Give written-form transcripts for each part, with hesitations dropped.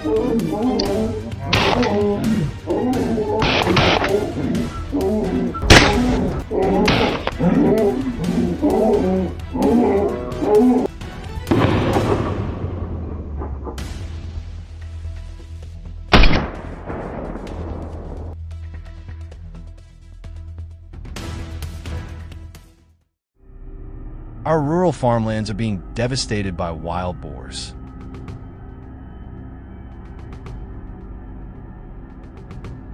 Our rural farmlands are being devastated by wild boars.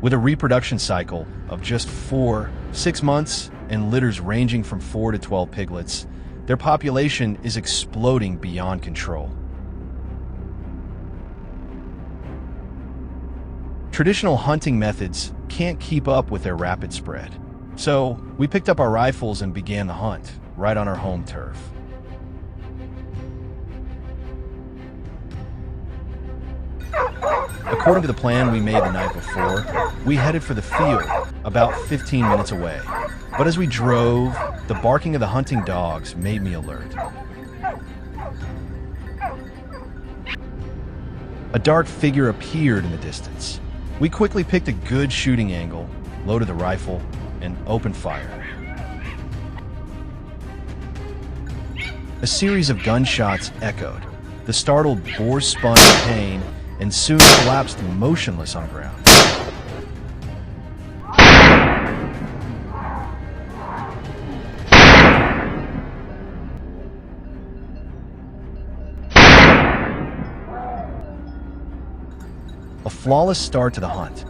With a reproduction cycle of just 4-6 months and litters ranging from 4 to 12 piglets, their population is exploding beyond control. Traditional hunting methods can't keep up with their rapid spread. So we picked up our rifles and began the hunt, right on our home turf. According to the plan we made the night before, we headed for the field, about 15 minutes away. But as we drove, the barking of the hunting dogs made me alert. A dark figure appeared in the distance. We quickly picked a good shooting angle, loaded the rifle, and opened fire. A series of gunshots echoed. The startled boar spun in pain and soon collapsed motionless on the ground. A flawless start to the hunt.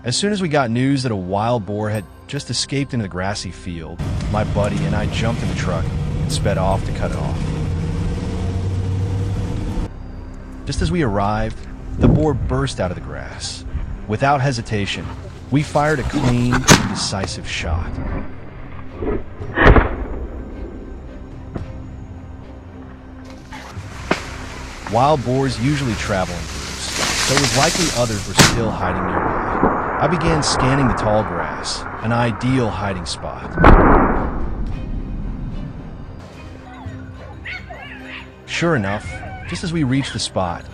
As soon as we got news that a wild boar had just escaped into the grassy field, my buddy and I jumped in the truck and sped off to cut it off. Just as we arrived, the boar burst out of the grass. Without hesitation, we fired a clean and decisive shot. Wild boars usually travel in groups, so it was likely others were still hiding nearby. I began scanning the tall grass, an ideal hiding spot. Sure enough, just as we reached the spot,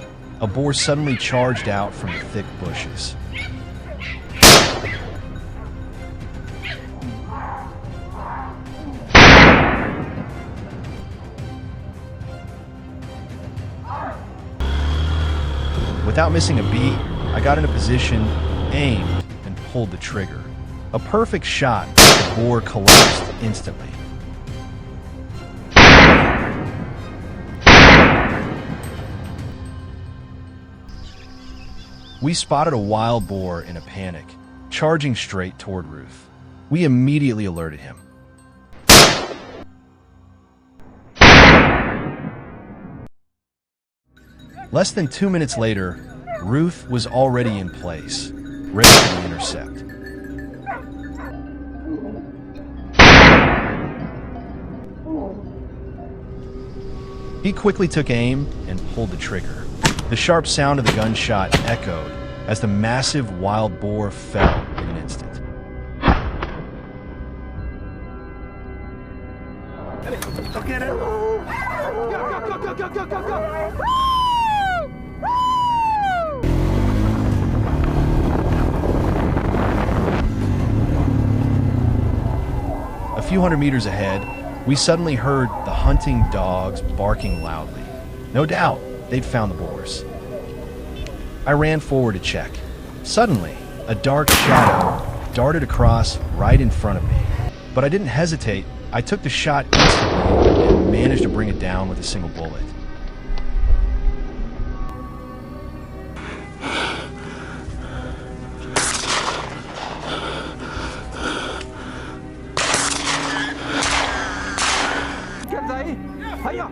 a boar suddenly charged out from the thick bushes. Without missing a beat, I got in a position, aimed, and pulled the trigger. A perfect shot, the boar collapsed instantly. We spotted a wild boar in a panic, charging straight toward Ruth. We immediately alerted him. Less than 2 minutes later, Ruth was already in place, ready for the intercept. He quickly took aim and pulled the trigger. The sharp sound of the gunshot echoed as the massive wild boar fell in an instant. Go get it! Go, go, go, go, go, go, go! A few hundred meters ahead, we suddenly heard the hunting dogs barking loudly. No doubt, they'd found the boars. I ran forward to check. Suddenly, a dark shadow darted across right in front of me. But I didn't hesitate. I took the shot instantly and managed to bring it down with a single bullet.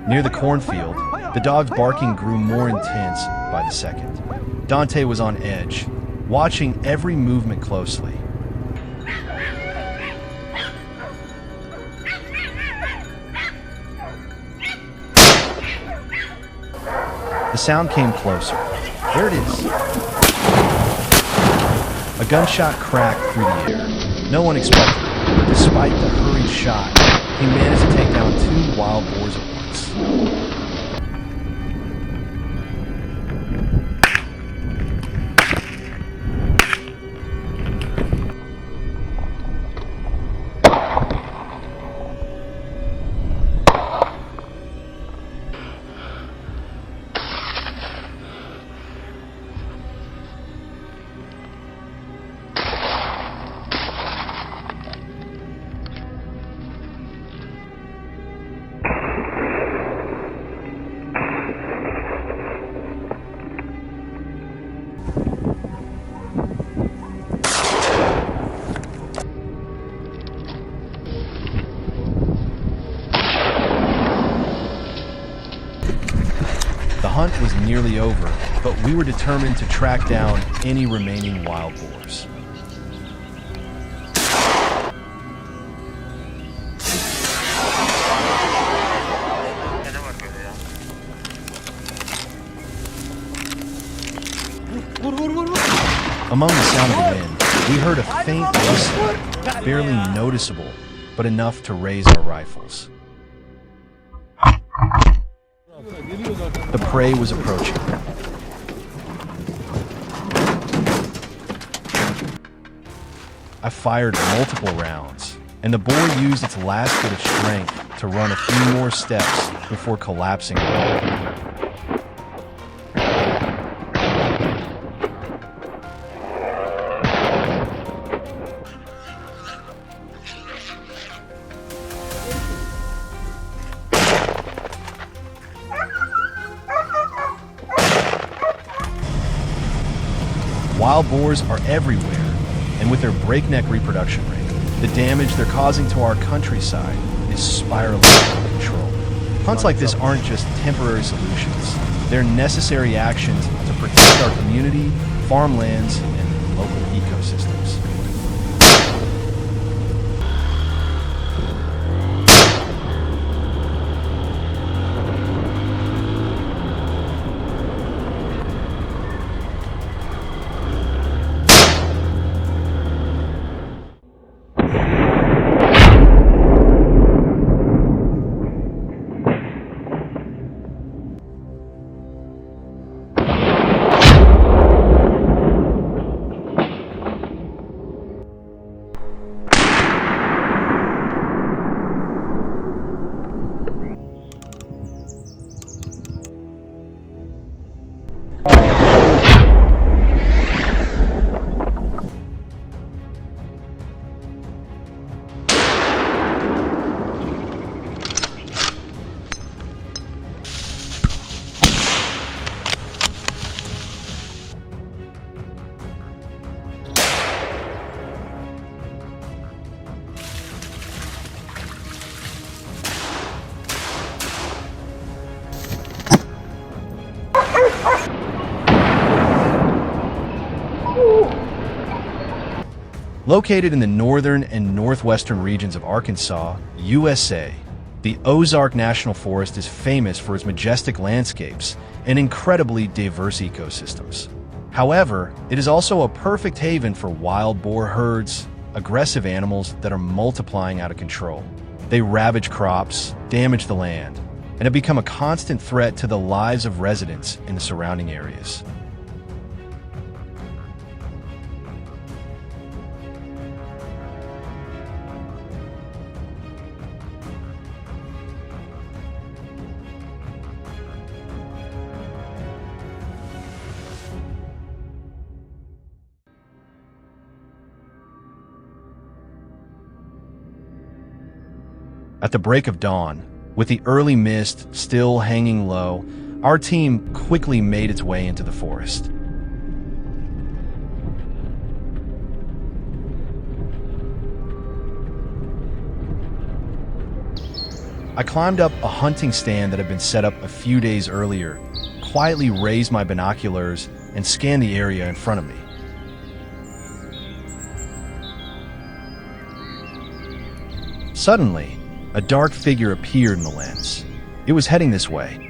Near the cornfield, the dog's barking grew more intense by the second. Dante was on edge, watching every movement closely. The sound came closer. There it is. A gunshot cracked through the air. No one expected it, but despite the hurried shot, he managed to take down 2 wild boars at once. The hunt was nearly over, but we were determined to track down any remaining wild boars. Among the sound of the wind, we heard a faint whistle, barely noticeable, but enough to raise our rifles. The prey was approaching. I fired multiple rounds, and the boar used its last bit of strength to run a few more steps before collapsing. Wild boars are everywhere, and with their breakneck reproduction rate, the damage they're causing to our countryside is spiraling out of control. Hunts like this aren't just temporary solutions. They're necessary actions to protect our community, farmlands, and local ecosystems. Located in the northern and northwestern regions of Arkansas, USA, the Ozark National Forest is famous for its majestic landscapes and incredibly diverse ecosystems. However, it is also a perfect haven for wild boar herds, aggressive animals that are multiplying out of control. They ravage crops, damage the land, and have become a constant threat to the lives of residents in the surrounding areas. At the break of dawn, with the early mist still hanging low, our team quickly made its way into the forest. I climbed up a hunting stand that had been set up a few days earlier, quietly raised my binoculars, and scanned the area in front of me. Suddenly, a dark figure appeared in the lens. It was heading this way.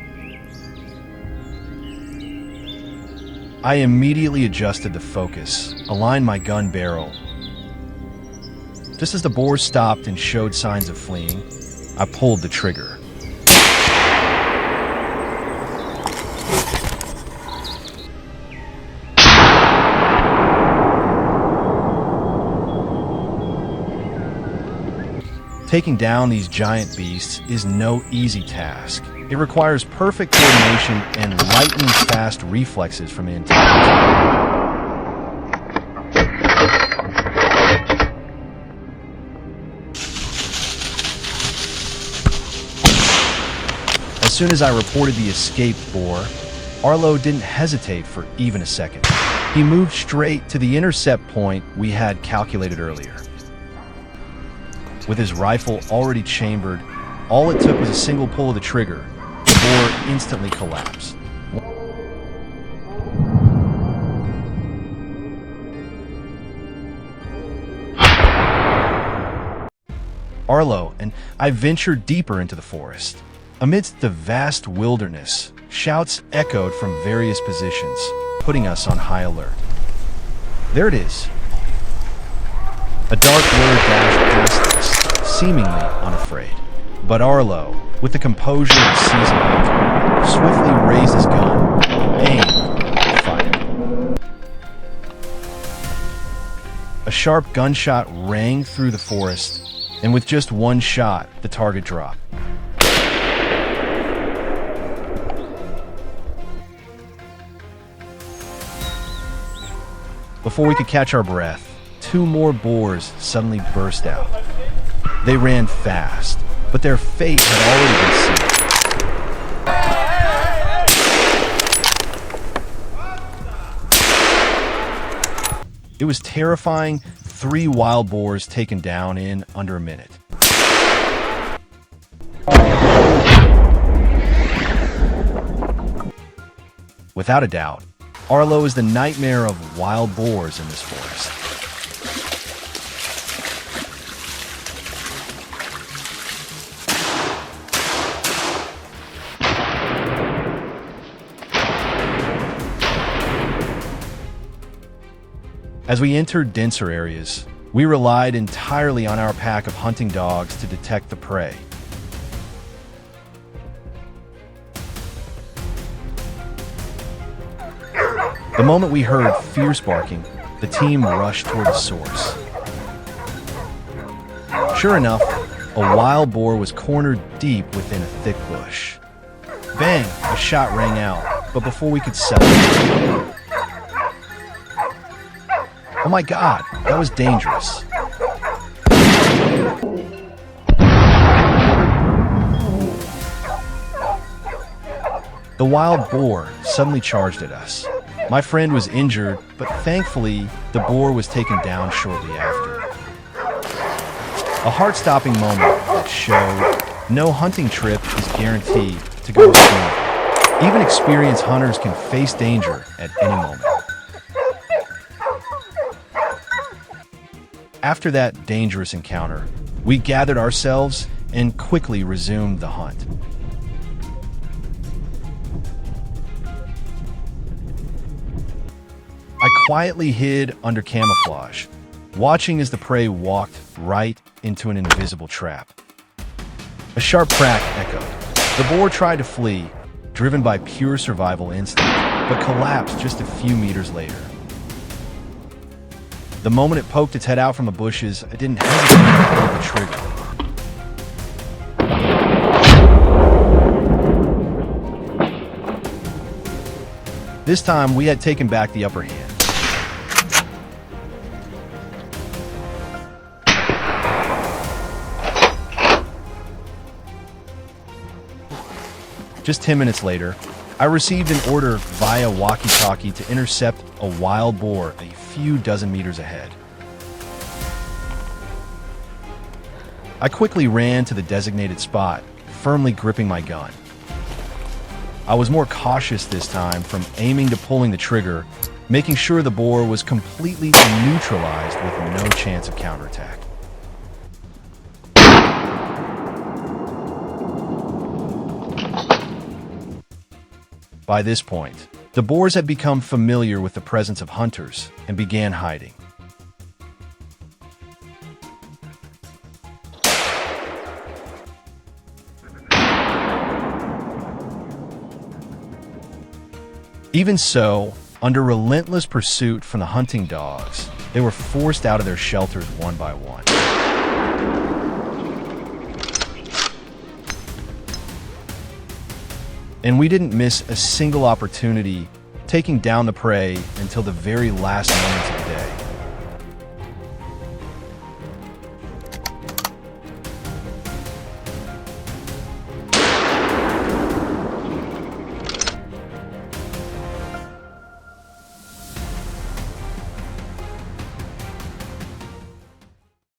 I immediately adjusted the focus, aligned my gun barrel. Just as the boar stopped and showed signs of fleeing, I pulled the trigger. Taking down these giant beasts is no easy task. It requires perfect coordination and lightning-fast reflexes from the entire team. As soon as I reported the escaped boar, Arlo didn't hesitate for even a second. He moved straight to the intercept point we had calculated earlier. With his rifle already chambered, all it took was a single pull of the trigger. The boar instantly collapsed. Arlo and I ventured deeper into the forest. Amidst the vast wilderness, shouts echoed from various positions, putting us on high alert. There it is. A dark blur dashed past us, seemingly unafraid. But Arlo, with the composure of a seasoned hunter, swiftly raised his gun, aimed, and fired. A sharp gunshot rang through the forest, and with just one shot, the target dropped. Before we could catch our breath, two more boars suddenly burst out. They ran fast, but their fate had already been sealed. It was terrifying. 3 wild boars taken down in under a minute. Without a doubt, Arlo is the nightmare of wild boars in this forest. As we entered denser areas, we relied entirely on our pack of hunting dogs to detect the prey. The moment we heard fierce barking, the team rushed toward the source. Sure enough, a wild boar was cornered deep within a thick bush. Bang! A shot rang out, but before we could settle it. Oh my God, that was dangerous. The wild boar suddenly charged at us. My friend was injured, but thankfully, the boar was taken down shortly after. A heart-stopping moment that showed no hunting trip is guaranteed to go smooth. Even experienced hunters can face danger at any moment. After that dangerous encounter, we gathered ourselves and quickly resumed the hunt. I quietly hid under camouflage, watching as the prey walked right into an invisible trap. A sharp crack echoed. The boar tried to flee, driven by pure survival instinct, but collapsed just a few meters later. The moment it poked its head out from the bushes, I didn't hesitate to pull the trigger. This time, we had taken back the upper hand. Just 10 minutes later, I received an order via walkie-talkie to intercept a wild boar a few dozen meters ahead. I quickly ran to the designated spot, firmly gripping my gun. I was more cautious this time, from aiming to pulling the trigger, making sure the boar was completely neutralized with no chance of counterattack. By this point, The boars had become familiar with the presence of hunters and began hiding. Even so, under relentless pursuit from the hunting dogs, they were forced out of their shelters one by one. And we didn't miss a single opportunity, taking down the prey until the very last moments of the day.